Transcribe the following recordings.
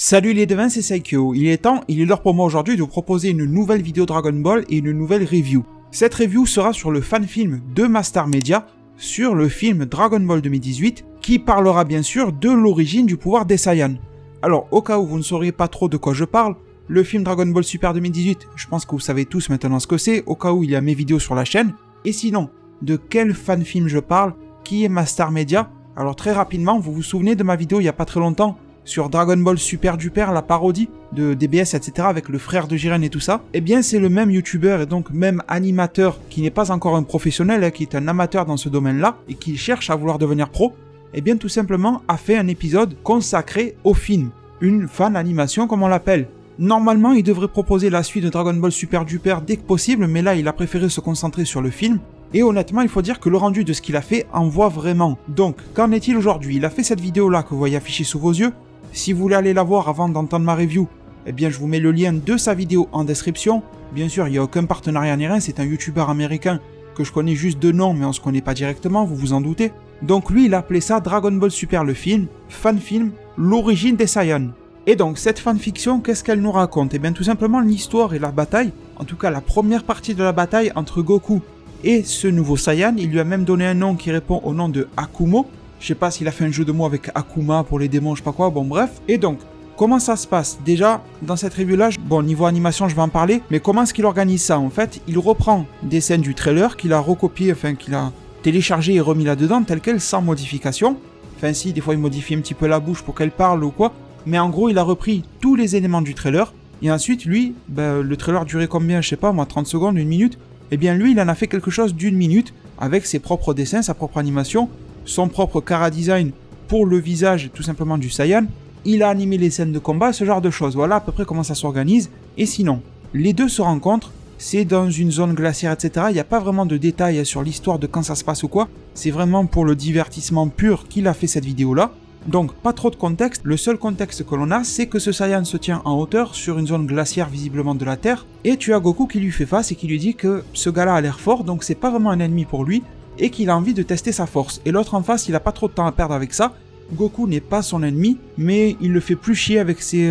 Salut les devins, c'est Saikyo. Il est l'heure pour moi aujourd'hui de vous proposer une nouvelle vidéo Dragon Ball et une nouvelle review. Cette review sera sur le fan-film de Mastar Media, sur le film Dragon Ball 2018, qui parlera bien sûr de l'origine du pouvoir des Saiyans. Alors, au cas où vous ne sauriez pas trop de quoi je parle, le film Dragon Ball Super 2018, je pense que vous savez tous maintenant ce que c'est, au cas où il y a mes vidéos sur la chaîne. Et sinon, de quel fan-film je parle? Qui est Mastar Media? Alors très rapidement, vous vous souvenez de ma vidéo il y a pas très longtemps sur Dragon Ball Super Duper, la parodie de DBS, etc., avec le frère de Jiren et tout ça? Eh bien, c'est le même youtubeur et donc même animateur qui n'est pas encore un professionnel, qui est un amateur dans ce domaine-là et qui cherche à vouloir devenir pro. Eh bien, tout simplement, a fait un épisode consacré au film. Une fan animation, comme on l'appelle. Normalement, il devrait proposer la suite de Dragon Ball Super Duper dès que possible, mais là, il a préféré se concentrer sur le film. Et honnêtement, il faut dire que le rendu de ce qu'il a fait envoie vraiment. Donc, qu'en est-il aujourd'hui? Il a fait cette vidéo-là que vous voyez affichée sous vos yeux. Si vous voulez aller la voir avant d'entendre ma review, eh bien, je vous mets le lien de sa vidéo en description. Bien sûr, il n'y a aucun partenariat ni rien, c'est un youtubeur américain que je connais juste de nom, mais on se connaît pas directement, vous vous en doutez. Donc lui, il a appelé ça Dragon Ball Super le film, fan-film, l'origine des Saiyans. Et donc, cette fanfiction, qu'est-ce qu'elle nous raconte? Eh bien, tout simplement l'histoire et la bataille, en tout cas la première partie de la bataille entre Goku et ce nouveau Saiyan. Il lui a même donné un nom qui répond au nom de Akumo. Je sais pas s'il a fait un jeu de mots avec Akuma pour les démons, je sais pas quoi, bon bref. Et donc, comment ça se passe? Déjà, dans cette review-là, bon, niveau animation, je vais en parler, mais comment est-ce qu'il organise ça? En fait, il reprend des scènes du trailer qu'il a recopiées, enfin, qu'il a téléchargé et remis là-dedans, telles quelles, sans modification. Enfin, si, des fois, il modifie un petit peu la bouche pour qu'elle parle ou quoi. Mais en gros, il a repris tous les éléments du trailer. Et ensuite, lui, le trailer durait combien? Je sais pas, moi, 30 secondes, 1 minute. Eh bien, lui, il en a fait quelque chose d'1 minute, avec ses propres dessins, sa propre animation, son propre chara-design pour le visage, tout simplement, du Saiyan. Il a animé les scènes de combat, ce genre de choses. Voilà à peu près comment ça s'organise. Et sinon, les deux se rencontrent, c'est dans une zone glaciaire, etc. Il n'y a pas vraiment de détails sur l'histoire de quand ça se passe ou quoi. C'est vraiment pour le divertissement pur qu'il a fait cette vidéo-là. Donc, pas trop de contexte. Le seul contexte que l'on a, c'est que ce Saiyan se tient en hauteur sur une zone glaciaire visiblement de la Terre. Et tu as Goku qui lui fait face et qui lui dit que ce gars-là a l'air fort, donc c'est pas vraiment un ennemi pour lui, et qu'il a envie de tester sa force. Et l'autre en face, il a pas trop de temps à perdre avec ça. Goku n'est pas son ennemi, mais il le fait plus chier avec ses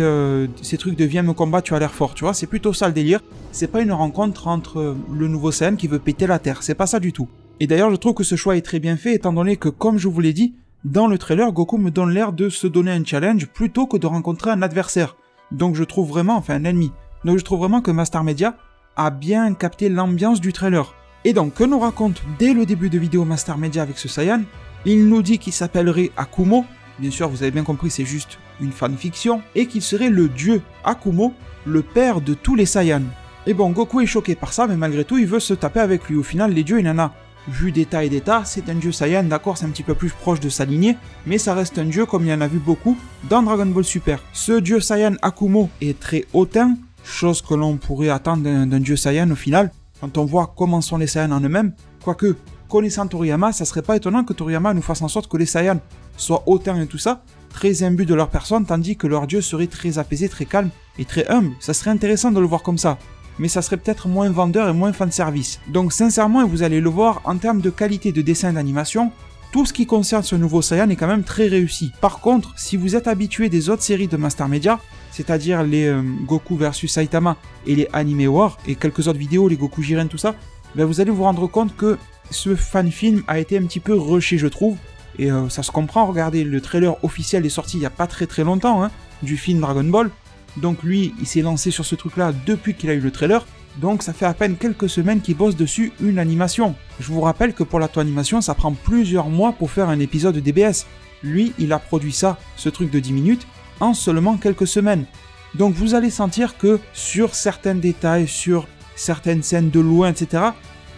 trucs de viens me combat, tu as l'air fort, tu vois. C'est plutôt ça le délire. C'est pas une rencontre entre le nouveau Saiyan qui veut péter la Terre, c'est pas ça du tout. Et d'ailleurs, je trouve que ce choix est très bien fait, étant donné que, comme je vous l'ai dit, dans le trailer, Goku me donne l'air de se donner un challenge plutôt que de rencontrer un adversaire. Donc je trouve vraiment, enfin un ennemi. Donc je trouve vraiment que Mastar Media a bien capté l'ambiance du trailer. Et donc, que nous raconte dès le début de vidéo Mastar Media avec ce Saiyan? Il nous dit qu'il s'appellerait Akumo. Bien sûr, vous avez bien compris, c'est juste une fanfiction. Et qu'il serait le dieu Akumo, le père de tous les Saiyans. Et bon, Goku est choqué par ça, mais malgré tout, il veut se taper avec lui. Au final, les dieux, il en a vu des tas et des tas. C'est un dieu Saiyan, d'accord, c'est un petit peu plus proche de sa lignée, mais ça reste un dieu comme il y en a vu beaucoup dans Dragon Ball Super. Ce dieu Saiyan Akumo est très hautain, chose que l'on pourrait attendre d'un dieu Saiyan au final, quand on voit comment sont les Saiyans en eux-mêmes. Quoique, connaissant Toriyama, ça serait pas étonnant que Toriyama nous fasse en sorte que les Saiyans soient hautains et tout ça, très imbus de leur personne, tandis que leur dieu serait très apaisé, très calme et très humble. Ça serait intéressant de le voir comme ça, mais ça serait peut-être moins vendeur et moins fanservice. Donc sincèrement, et vous allez le voir, en termes de qualité de dessin d'animation, tout ce qui concerne ce nouveau Saiyan est quand même très réussi. Par contre, si vous êtes habitué des autres séries de Mastar Media, c'est-à-dire les Goku vs Saitama et les Anime War, et quelques autres vidéos, les Goku Jiren, tout ça, ben vous allez vous rendre compte que ce fan-film a été un petit peu rushé, je trouve, et ça se comprend. Regardez, le trailer officiel est sorti il n'y a pas très très longtemps, du film Dragon Ball. Donc lui, il s'est lancé sur ce truc-là depuis qu'il a eu le trailer, donc ça fait à peine quelques semaines qu'il bosse dessus une animation. Je vous rappelle que pour l'auto-animation, ça prend plusieurs mois pour faire un épisode de DBS. Lui, il a produit ça, ce truc de 10 minutes, en seulement quelques semaines. Donc vous allez sentir que sur certains détails, sur certaines scènes de loin, etc.,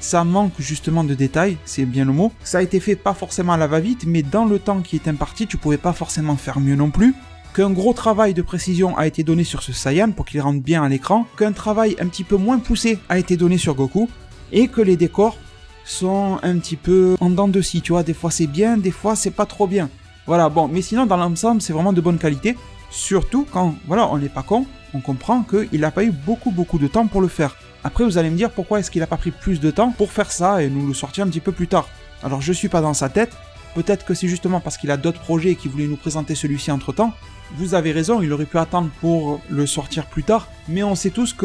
ça manque justement de détails, c'est bien le mot. Ça a été fait pas forcément à la va-vite, mais dans le temps qui est imparti, tu pouvais pas forcément faire mieux non plus. Qu'un gros travail de précision a été donné sur ce Saiyan pour qu'il rentre bien à l'écran, qu'un travail un petit peu moins poussé a été donné sur Goku, et que les décors sont un petit peu en dents de scie, tu vois, des fois c'est bien, des fois c'est pas trop bien. Voilà, bon, mais sinon dans l'ensemble c'est vraiment de bonne qualité, surtout quand, voilà, on n'est pas con, on comprend qu'il n'a pas eu beaucoup de temps pour le faire. Après vous allez me dire pourquoi est-ce qu'il n'a pas pris plus de temps pour faire ça et nous le sortir un petit peu plus tard. Alors je suis pas dans sa tête, peut-être que c'est justement parce qu'il a d'autres projets et qu'il voulait nous présenter celui-ci entre-temps. Vous avez raison, il aurait pu attendre pour le sortir plus tard, mais on sait tous,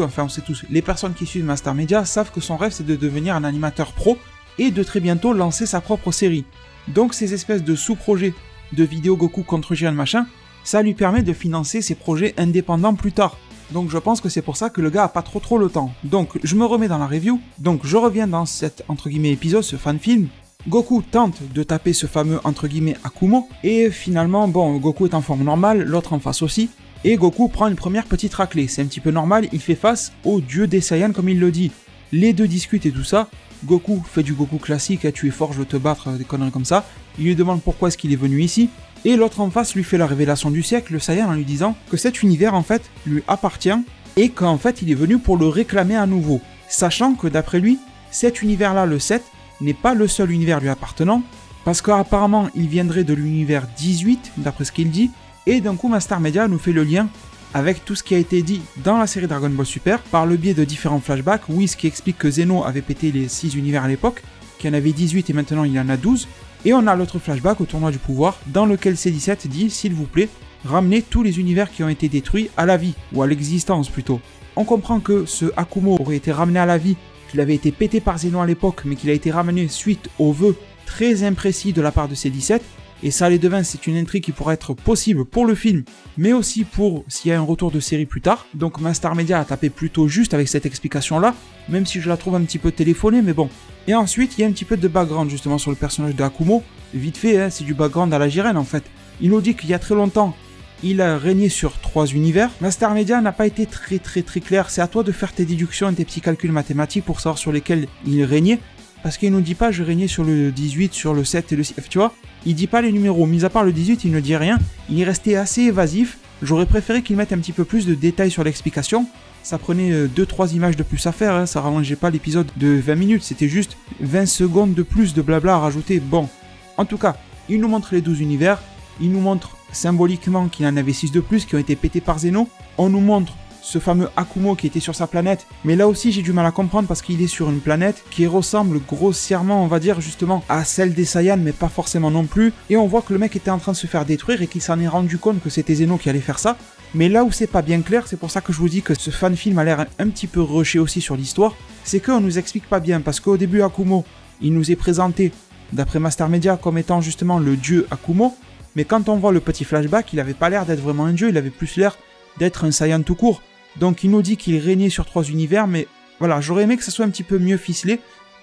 les personnes qui suivent Mastar Media savent que son rêve c'est de devenir un animateur pro et de très bientôt lancer sa propre série. Donc ces espèces de sous-projets de vidéos Goku contre Jiren machin, ça lui permet de financer ses projets indépendants plus tard. Donc je pense que c'est pour ça que le gars a pas trop le temps. Donc je me remets dans la review, donc je reviens dans cet entre guillemets épisode, ce fan film. Goku tente de taper ce fameux entre guillemets Akumo, et finalement, bon, Goku est en forme normale, l'autre en face aussi, et Goku prend une première petite raclée. C'est un petit peu normal, il fait face au dieu des Saiyans comme il le dit. Les deux discutent et tout ça. Goku fait du Goku classique, tu es fort, je veux te battre, des conneries comme ça. Il lui demande pourquoi est-ce qu'il est venu ici. Et l'autre en face lui fait la révélation du siècle, le Saiyan, en lui disant que cet univers en fait lui appartient et qu'en fait il est venu pour le réclamer à nouveau. Sachant que d'après lui, cet univers-là, le 7, n'est pas le seul univers lui appartenant, parce qu'apparemment il viendrait de l'univers 18, d'après ce qu'il dit, et d'un coup Mastar Media nous fait le lien avec tout ce qui a été dit dans la série Dragon Ball Super, par le biais de différents flashbacks, oui, ce qui explique que Zeno avait pété les 6 univers à l'époque, qu'il y en avait 18 et maintenant il y en a 12, et on a l'autre flashback au tournoi du pouvoir, dans lequel C17 dit, s'il vous plaît, ramenez tous les univers qui ont été détruits à la vie, ou à l'existence plutôt. On comprend que ce Akumo aurait été ramené à la vie, qu'il avait été pété par Zeno à l'époque, mais qu'il a été ramené suite aux vœux très imprécis de la part de C17, et ça les devint, c'est une intrigue qui pourrait être possible pour le film, mais aussi pour s'il y a un retour de série plus tard. Donc Mastar Media a tapé plutôt juste avec cette explication-là, même si je la trouve un petit peu téléphonée, mais bon. Et ensuite, il y a un petit peu de background justement sur le personnage de Akumo, vite fait, hein, c'est du background à la Jiren en fait. Il nous dit qu'il y a très longtemps, il a régné sur 3 univers. Mastar Media n'a pas été très clair, c'est à toi de faire tes déductions et tes petits calculs mathématiques pour savoir sur lesquels il régnait. Parce qu'il nous dit pas je régnais sur le 18, sur le 7 et le 6, tu vois. Il dit pas les numéros, mis à part le 18, il ne dit rien. Il est resté assez évasif. J'aurais préféré qu'il mette un petit peu plus de détails sur l'explication. Ça prenait 2-3 images de plus à faire, hein. Ça rallongeait pas l'épisode de 20 minutes, c'était juste 20 secondes de plus de blabla à rajouter. Bon, en tout cas, il nous montre les 12 univers. Il nous montre symboliquement qu'il en avait 6 de plus qui ont été pétés par Zeno. On nous montre ce fameux Akumo qui était sur sa planète, mais là aussi j'ai du mal à comprendre parce qu'il est sur une planète qui ressemble grossièrement, on va dire justement, à celle des Saiyans, mais pas forcément non plus, et on voit que le mec était en train de se faire détruire et qu'il s'en est rendu compte que c'était Zeno qui allait faire ça, mais là où c'est pas bien clair, c'est pour ça que je vous dis que ce fan film a l'air un petit peu rushé aussi sur l'histoire, c'est qu'on nous explique pas bien, parce qu'au début Akumo, il nous est présenté, d'après Mastar Media, comme étant justement le dieu Akumo, mais quand on voit le petit flashback, il avait pas l'air d'être vraiment un dieu, il avait plus l'air d'être un Saiyan tout court. Donc il nous dit qu'il régnait sur 3 univers, mais voilà, j'aurais aimé que ça soit un petit peu mieux ficelé,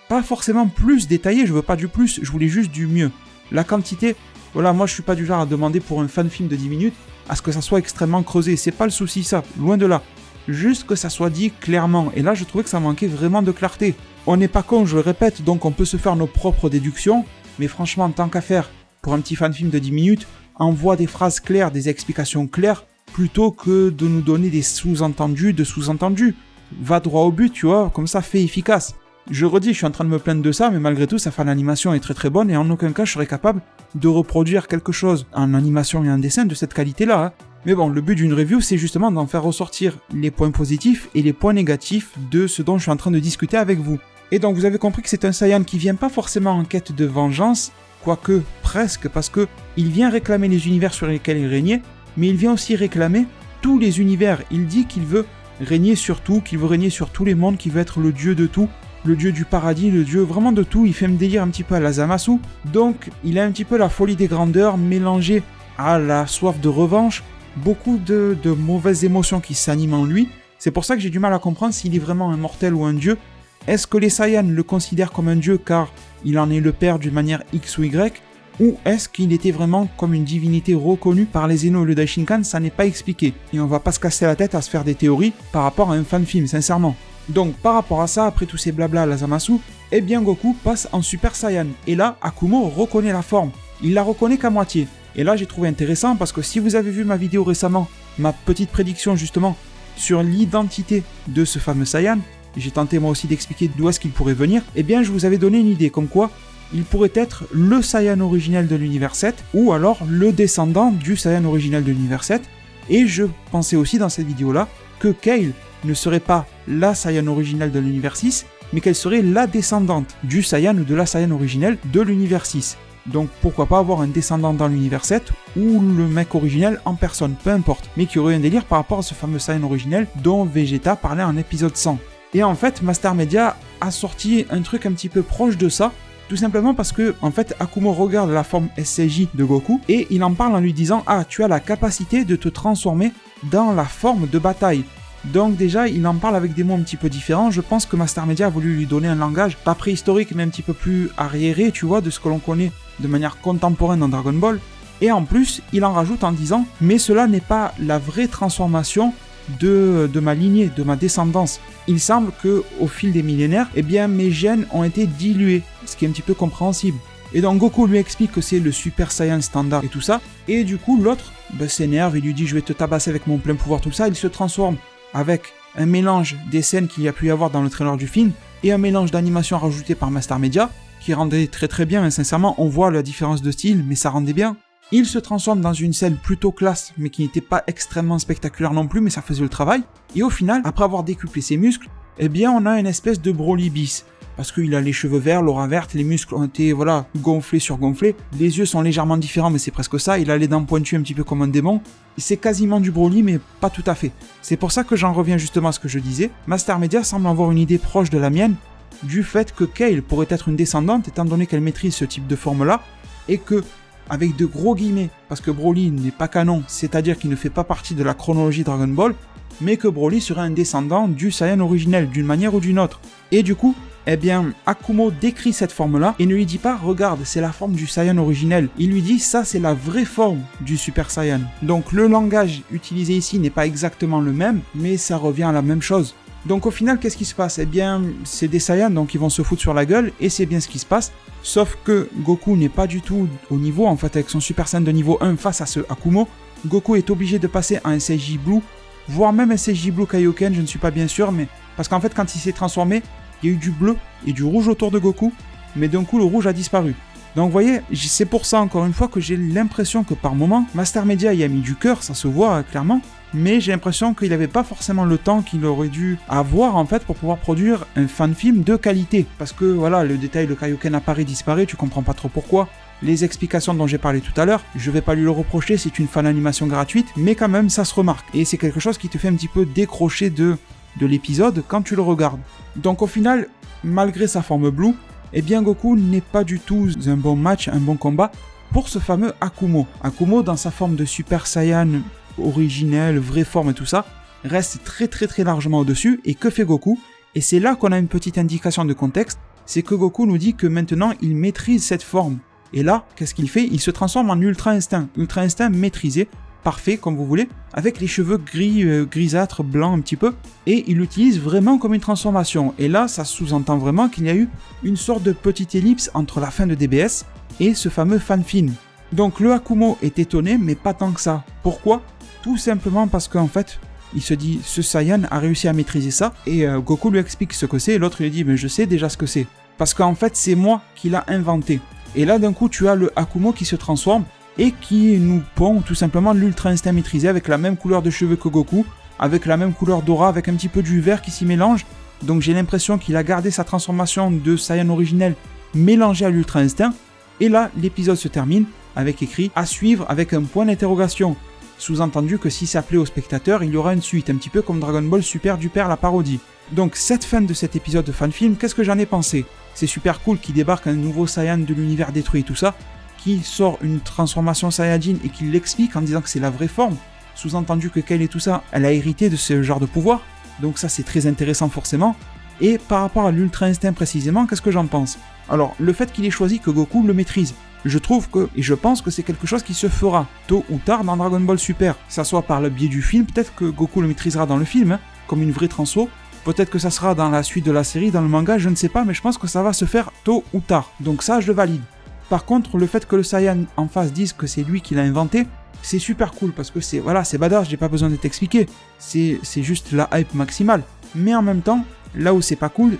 pas forcément plus détaillé, je veux pas du plus, je voulais juste du mieux. La quantité, voilà, moi je suis pas du genre à demander pour un fan film de 10 minutes à ce que ça soit extrêmement creusé, c'est pas le souci ça, loin de là. Juste que ça soit dit clairement, et là je trouvais que ça manquait vraiment de clarté. On n'est pas con, je le répète, donc on peut se faire nos propres déductions, mais franchement, tant qu'à faire, pour un petit fan film de 10 minutes, envoie des phrases claires, des explications claires, plutôt que de nous donner des sous-entendus de sous-entendus. Va droit au but, tu vois, comme ça, fait efficace. Je redis, je suis en train de me plaindre de ça, mais malgré tout, l'animation est très bonne, et en aucun cas, je serais capable de reproduire quelque chose en animation et en dessin de cette qualité-là. Hein. Mais bon, le but d'une review, c'est justement d'en faire ressortir les points positifs et les points négatifs de ce dont je suis en train de discuter avec vous. Et donc, vous avez compris que c'est un Saiyan qui vient pas forcément en quête de vengeance, quoique presque, parce que il vient réclamer les univers sur lesquels il régnait, mais il vient aussi réclamer tous les univers. Il dit qu'il veut régner sur tout, qu'il veut régner sur tous les mondes, qu'il veut être le dieu de tout, le dieu du paradis, le dieu vraiment de tout. Il fait me délire un petit peu à la Zamasu. Donc il a un petit peu la folie des grandeurs mélangée à la soif de revanche, beaucoup de mauvaises émotions qui s'animent en lui. C'est pour ça que j'ai du mal à comprendre s'il est vraiment un mortel ou un dieu. Est-ce que les Saiyans le considèrent comme un dieu car il en est le père d'une manière X ou Y ? Ou est-ce qu'il était vraiment comme une divinité reconnue par les Zeno et le Daishinkan? Ça n'est pas expliqué. Et on va pas se casser la tête à se faire des théories par rapport à un fan film, sincèrement. Donc par rapport à ça, après tous ces blabla à la Zamasu, eh bien Goku passe en Super Saiyan. Et là, Akumo reconnaît la forme. Il la reconnaît qu'à moitié. Et là, j'ai trouvé intéressant parce que si vous avez vu ma vidéo récemment, ma petite prédiction justement sur l'identité de ce fameux Saiyan, j'ai tenté moi aussi d'expliquer d'où est-ce qu'il pourrait venir, eh bien je vous avais donné une idée comme quoi il pourrait être le Saiyan originel de l'univers 7, ou alors le descendant du Saiyan originel de l'univers 7, et je pensais aussi dans cette vidéo-là que Kale ne serait pas la Saiyan originelle de l'univers 6, mais qu'elle serait la descendante du Saiyan ou de la Saiyan originelle de l'univers 6. Donc pourquoi pas avoir un descendant dans l'univers 7 ou le mec originel en personne, peu importe, mais qui aurait un délire par rapport à ce fameux Saiyan originel dont Vegeta parlait en épisode 100. Et en fait, Master Media a sorti un truc un petit peu proche de ça, tout simplement parce que, en fait, Akumo regarde la forme SCJ de Goku et il en parle en lui disant « Ah, tu as la capacité de te transformer dans la forme de bataille ». Donc déjà, il en parle avec des mots un petit peu différents. Je pense que Master Media a voulu lui donner un langage pas préhistorique, mais un petit peu plus arriéré, tu vois, de ce que l'on connaît de manière contemporaine dans Dragon Ball. Et en plus, il en rajoute en disant « Mais cela n'est pas la vraie transformation de ma lignée, de ma descendance. Il semble que au fil des millénaires, eh bien mes gènes ont été dilués, ce qui est un petit peu compréhensible. Et donc Goku lui explique que c'est le Super Saiyan standard et tout ça, et du coup l'autre s'énerve, il lui dit je vais te tabasser avec mon plein pouvoir, tout ça, il se transforme avec un mélange des scènes qu'il y a pu y avoir dans le trailer du film, et un mélange d'animation rajouté par Master Media, qui rendait très très bien, et sincèrement on voit la différence de style, mais ça rendait bien. Il se transforme dans une scène plutôt classe, mais qui n'était pas extrêmement spectaculaire non plus, mais ça faisait le travail. Et au final, après avoir décuplé ses muscles, eh bien on a une espèce de Broly bis. Parce qu'il a les cheveux verts, l'aura verte, les muscles ont été, voilà, gonflés sur gonflés. Les yeux sont légèrement différents, mais c'est presque ça. Il a les dents pointues un petit peu comme un démon. C'est quasiment du Broly, mais pas tout à fait. C'est pour ça que j'en reviens justement à ce que je disais. Master Media semble avoir une idée proche de la mienne, du fait que Kale pourrait être une descendante, étant donné qu'elle maîtrise ce type de forme-là, et que, avec de gros guillemets, parce que Broly n'est pas canon, c'est-à-dire qu'il ne fait pas partie de la chronologie Dragon Ball, mais que Broly serait un descendant du Saiyan originel, d'une manière ou d'une autre. Et du coup, eh bien, Akumo décrit cette forme-là et ne lui dit pas « Regarde, c'est la forme du Saiyan originel ». Il lui dit « Ça, c'est la vraie forme du Super Saiyan ». Donc le langage utilisé ici n'est pas exactement le même, mais ça revient à la même chose. Donc au final, qu'est-ce qui se passe? Eh bien, c'est des Saiyans, donc ils vont se foutre sur la gueule, et c'est bien ce qui se passe. Sauf que Goku n'est pas du tout au niveau, en fait, avec son Super Saiyan de niveau 1 face à ce Akumo. Goku est obligé de passer à un SSJ Blue, voire même un SSJ Blue Kaioken, je ne suis pas bien sûr, mais... Parce qu'en fait, quand il s'est transformé, il y a eu du bleu et du rouge autour de Goku, mais d'un coup, le rouge a disparu. Donc vous voyez, c'est pour ça, encore une fois, que j'ai l'impression que par moment, Master Media y a mis du cœur, ça se voit clairement, mais j'ai l'impression qu'il n'avait pas forcément le temps qu'il aurait dû avoir en fait pour pouvoir produire un fan-film de qualité. Parce que voilà, le détail, le Kaioken apparaît, disparaît, tu comprends pas trop pourquoi. Les explications dont j'ai parlé tout à l'heure, je vais pas lui le reprocher, c'est une fan animation gratuite, mais quand même ça se remarque. Et c'est quelque chose qui te fait un petit peu décrocher de l'épisode quand tu le regardes. Donc au final, malgré sa forme Blue, eh bien Goku n'est pas du tout un bon match, un bon combat pour ce fameux Akumo. Akumo, dans sa forme de Super Saiyan originelle, vraie forme et tout ça, reste très largement au-dessus. Et que fait Goku? Et c'est là qu'on a une petite indication de contexte, c'est que Goku nous dit que maintenant il maîtrise cette forme. Et là, qu'est-ce qu'il fait? Il se transforme en Ultra Instinct. Ultra Instinct maîtrisé, parfait comme vous voulez, avec les cheveux gris, grisâtres, blancs un petit peu, et il l'utilise vraiment comme une transformation. Et là, ça sous-entend vraiment qu'il y a eu une sorte de petite ellipse entre la fin de DBS et ce fameux fan-film. Donc le Akumo est étonné, mais pas tant que ça. Pourquoi? Tout simplement parce qu'en fait, il se dit, ce Saiyan a réussi à maîtriser ça, et Goku lui explique ce que c'est, et l'autre lui dit, mais je sais déjà ce que c'est. Parce qu'en fait, c'est moi qui l'a inventé. Et là, d'un coup, tu as le Akumo qui se transforme, et qui nous pond tout simplement l'Ultra Instinct maîtrisé avec la même couleur de cheveux que Goku, avec la même couleur d'aura, avec un petit peu du vert qui s'y mélange. Donc j'ai l'impression qu'il a gardé sa transformation de Saiyan originel mélangée à l'Ultra Instinct. Et là, l'épisode se termine avec écrit « À suivre » avec un point d'interrogation. Sous-entendu que si ça plaît aux spectateurs, il y aura une suite, un petit peu comme Dragon Ball Super Duper la parodie. Donc cette fin de cet épisode de fan-film, qu'est-ce que j'en ai pensé? C'est super cool qu'il débarque un nouveau Saiyan de l'univers détruit et tout ça, qui sort une transformation Saiyajin et qui l'explique en disant que c'est la vraie forme. Sous-entendu que Kale et tout ça, elle a hérité de ce genre de pouvoir. Donc ça c'est très intéressant forcément. Et par rapport à l'Ultra Instinct précisément, qu'est-ce que j'en pense? Alors, le fait qu'il ait choisi que Goku le maîtrise, je trouve que, et je pense que c'est quelque chose qui se fera tôt ou tard dans Dragon Ball Super. Que ça soit par le biais du film, peut-être que Goku le maîtrisera dans le film, comme une vraie transfo. Peut-être que ça sera dans la suite de la série, dans le manga, je ne sais pas, mais je pense que ça va se faire tôt ou tard. Donc ça, je le valide. Par contre, le fait que le Saiyan en face dise que c'est lui qui l'a inventé, c'est super cool, parce que c'est badass, j'ai pas besoin de t'expliquer. C'est juste la hype maximale. Mais en même temps, là où c'est pas cool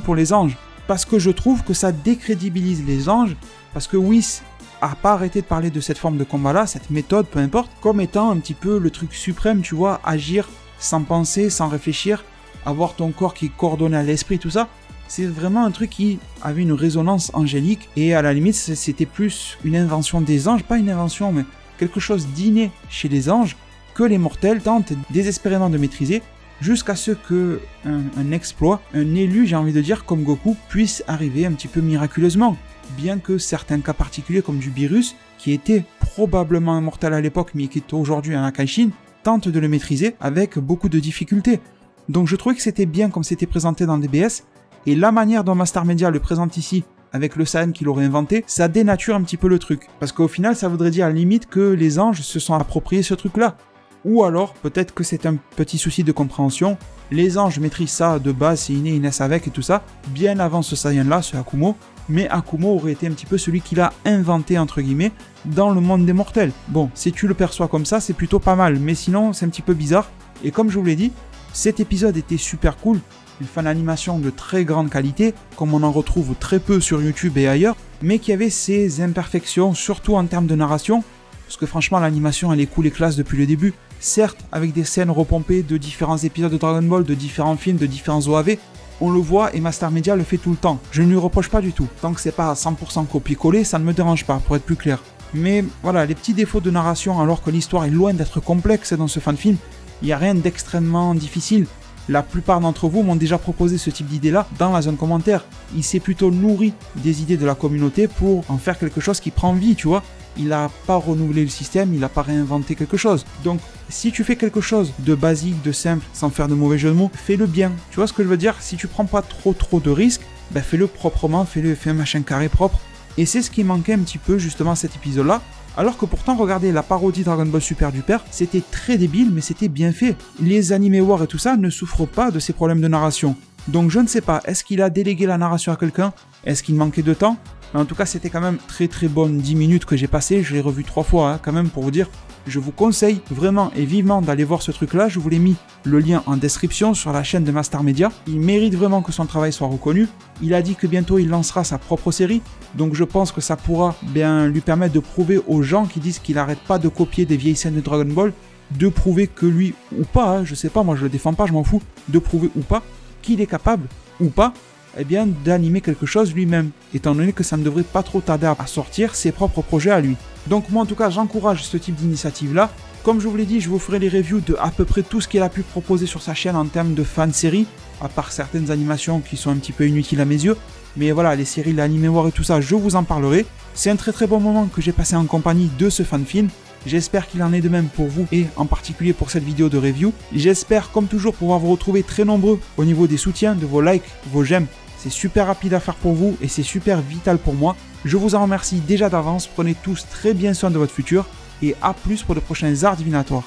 pour les anges. Parce que je trouve que ça décrédibilise les anges, parce que Whis a pas arrêté de parler de cette forme de combat-là, cette méthode, peu importe, comme étant un petit peu le truc suprême, tu vois, agir sans penser, sans réfléchir, avoir ton corps qui est coordonné à l'esprit, tout ça. C'est vraiment un truc qui avait une résonance angélique, et à la limite c'était plus une invention des anges, pas une invention mais quelque chose d'inné chez les anges que les mortels tentent désespérément de maîtriser, jusqu'à ce que un exploit, un élu j'ai envie de dire comme Goku puisse arriver un petit peu miraculeusement, bien que certains cas particuliers comme du Beerus, qui était probablement immortel à l'époque mais qui est aujourd'hui un Akaishin, tentent de le maîtriser avec beaucoup de difficultés. Donc je trouvais que c'était bien comme c'était présenté dans DBS, et la manière dont Mastar Media le présente ici, avec le Saiyan qu'il aurait inventé, ça dénature un petit peu le truc. Parce qu'au final, ça voudrait dire à la limite que les anges se sont appropriés ce truc-là. Ou alors, peut-être que c'est un petit souci de compréhension, les anges maîtrisent ça de base, c'est inné, ils naissent avec et tout ça, bien avant ce Saiyan-là, ce Akumo, mais Akumo aurait été un petit peu celui qui l'a inventé, entre guillemets, dans le monde des mortels. Bon, si tu le perçois comme ça, c'est plutôt pas mal, mais sinon, c'est un petit peu bizarre. Et comme je vous l'ai dit, cet épisode était super cool, une fan d'animation de très grande qualité, comme on en retrouve très peu sur YouTube et ailleurs, mais qui avait ses imperfections, surtout en termes de narration, parce que franchement l'animation elle est cool et classe depuis le début, certes avec des scènes repompées de différents épisodes de Dragon Ball, de différents films, de différents OAV, on le voit et Mastar Media le fait tout le temps, je ne lui reproche pas du tout, tant que c'est pas à 100% copier-coller, ça ne me dérange pas, pour être plus clair. Mais voilà, les petits défauts de narration alors que l'histoire est loin d'être complexe dans ce fan film, il n'y a rien d'extrêmement difficile. La plupart d'entre vous m'ont déjà proposé ce type d'idée-là dans la zone commentaire. Il s'est plutôt nourri des idées de la communauté pour en faire quelque chose qui prend vie, tu vois. Il n'a pas renouvelé le système, il n'a pas réinventé quelque chose. Donc, si tu fais quelque chose de basique, de simple, sans faire de mauvais jeu de mots, fais-le bien. Tu vois ce que je veux dire? Si tu prends pas trop de risques, ben fais-le proprement, fais un machin carré propre. Et c'est ce qui manquait un petit peu justement à cet épisode-là. Alors que pourtant, regardez, la parodie Dragon Ball Super Duper, c'était très débile, mais c'était bien fait. Les Anime War et tout ça ne souffrent pas de ces problèmes de narration. Donc je ne sais pas, est-ce qu'il a délégué la narration à quelqu'un? Est-ce qu'il manquait de temps? En tout cas, c'était quand même très bonnes 10 minutes que j'ai passées, je l'ai revu 3 fois quand même pour vous dire. Je vous conseille vraiment et vivement d'aller voir ce truc-là, je vous l'ai mis le lien en description sur la chaîne de Mastar Media. Il mérite vraiment que son travail soit reconnu. Il a dit que bientôt il lancera sa propre série, donc je pense que ça pourra bien lui permettre de prouver aux gens qui disent qu'il n'arrête pas de copier des vieilles scènes de Dragon Ball, de prouver que lui, ou pas, je sais pas, moi je le défends pas, je m'en fous, de prouver ou pas qu'il est capable, ou pas, eh bien d'animer quelque chose lui-même, étant donné que ça ne devrait pas trop tarder à sortir ses propres projets à lui. Donc moi en tout cas j'encourage ce type d'initiative là. Comme je vous l'ai dit, je vous ferai les reviews de à peu près tout ce qu'il a pu proposer sur sa chaîne en termes de fan-série, à part certaines animations qui sont un petit peu inutiles à mes yeux. Mais voilà, les séries, l'Anime War et tout ça, je vous en parlerai. C'est un très bon moment que j'ai passé en compagnie de ce fan-film. J'espère qu'il en est de même pour vous et en particulier pour cette vidéo de review. J'espère comme toujours pouvoir vous retrouver très nombreux au niveau des soutiens, de vos likes, vos j'aime. C'est super rapide à faire pour vous et c'est super vital pour moi. Je vous en remercie déjà d'avance, prenez tous très bien soin de votre futur et à plus pour de prochains arts divinatoires.